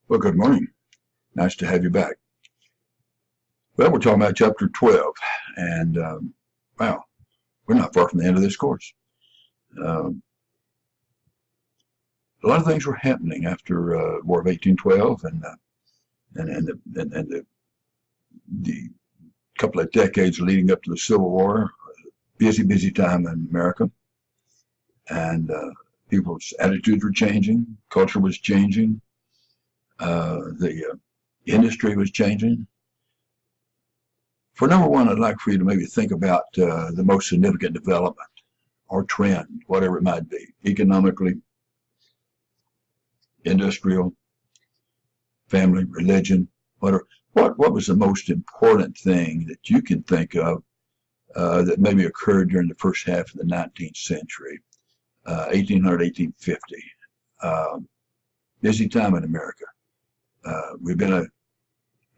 Well, good morning. Nice to have you back. Well, we're talking about chapter 12, and wow, we're not far from the end of this course. Um, a lot of things were happening after War of 1812 and the couple of decades leading up to the Civil War. Busy time in America, and people's attitudes were changing, culture was changing, the industry was changing. For number one, I'd like for you to maybe think about the most significant development or trend, whatever it might be, economically, industrial, family, religion, whatever. What was the most important thing that you can think of that maybe occurred during the first half of the 19th century, 1800, 1850? Busy time in America. We've been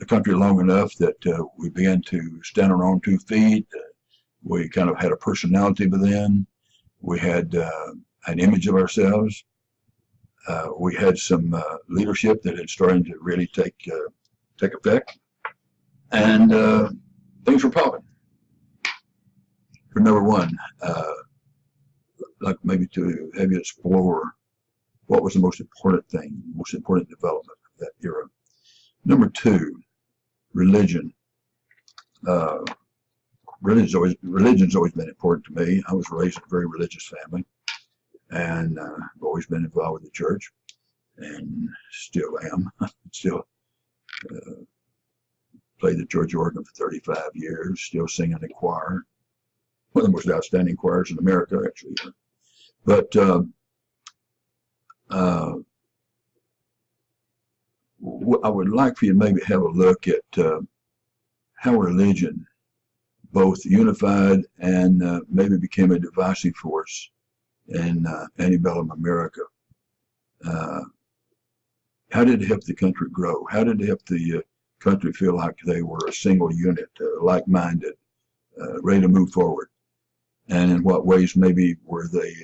a country long enough that we began to stand on our own 2 feet. We kind of had a personality within. We had an image of ourselves. We had some leadership that had started to really take effect, and things were popping. For number one, like maybe to have you explore what was the most important thing, most important development of that era. Number two, religion. Religion's always been important to me. I was raised in a very religious family, and I've always been involved with the church, and still am. Still played the church organ for 35 years. Still sing in the choir. One of the most outstanding choirs in America, actually. But I would like for you to maybe have a look at how religion both unified and maybe became a divisive force in antebellum America. How did it help the country grow? How did it help the country feel like they were a single unit, like-minded, ready to move forward? And in what ways maybe were they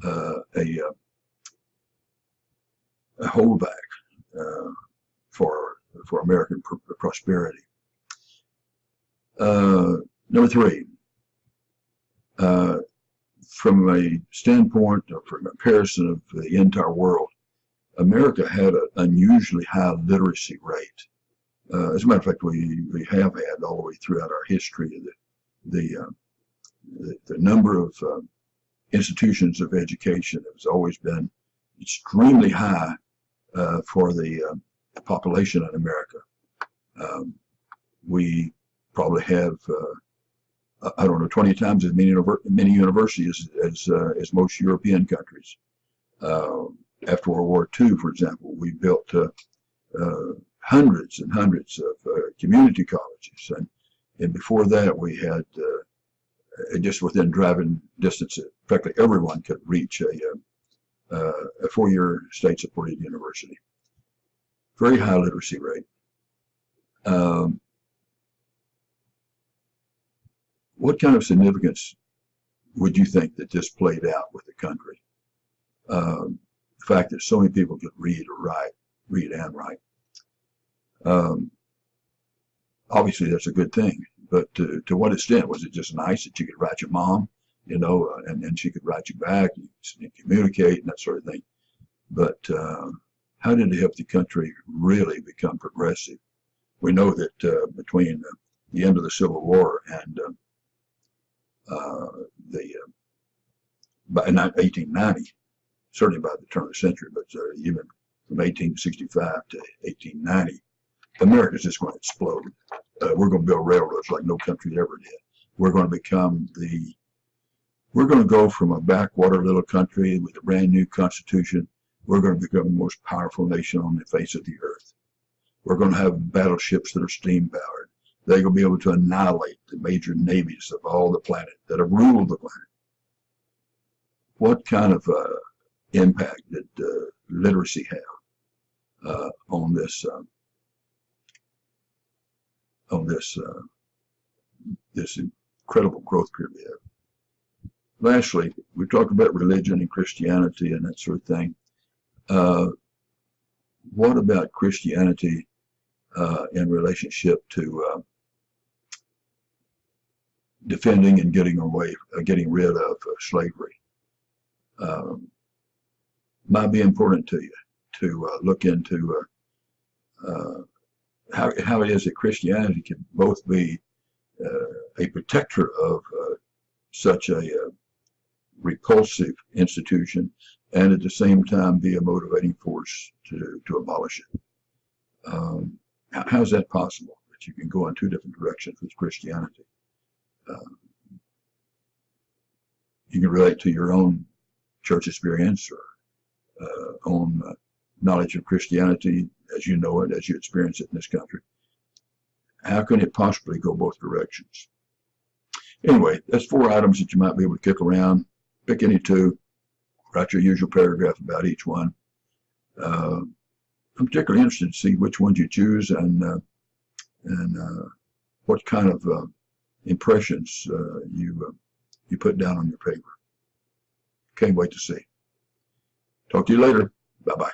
a holdback for American prosperity? Number three, from a standpoint or from a comparison of the entire world, America had an unusually high literacy rate. As a matter of fact, we have had all the way throughout our history the number of institutions of education has always been extremely high for the population in America. We probably have, I don't know, 20 times as many universities as most European countries. After World War II, for example, we built hundreds and hundreds of community colleges, and before that we had just within driving distance, practically everyone could reach a four-year state-supported university. Very high literacy rate. What kind of significance would you think that this played out with the country? The fact that so many people could read and write. Obviously, that's a good thing. But to what extent? Was it just nice that you could write your mom, and then she could write you back and communicate and that sort of thing? But how did it help the country really become progressive? We know that between the end of the Civil War and by 1890, certainly by the turn of the century, but even from 1865 to 1890, America's just going to explode. We're going to build railroads like no country ever did. We're going to go from a backwater little country with a brand new constitution. We're going to become the most powerful nation on the face of the earth. We're going to have battleships that are steam powered. They're going to be able to annihilate the major navies of all the planet that have ruled the planet. What kind of impact did literacy have on this incredible growth period we have? Lastly, we talk about religion and Christianity and that sort of thing. what about Christianity in relationship to defending and getting rid of slavery? Might be important to you to look into how it is that Christianity can both be a protector of such a repulsive institution and at the same time be a motivating force to abolish it. How is that possible, that you can go in two different directions with Christianity? You can relate to your own church experience or own knowledge of Christianity as you know it, as you experience it in this country. How can it possibly go both directions? Anyway, that's 4 items that you might be able to kick around. Pick any 2. Write your usual paragraph about each one. I'm particularly interested to see which ones you choose and what kind of impressions you put down on your paper. Can't wait to see. Talk to you later. Bye-bye.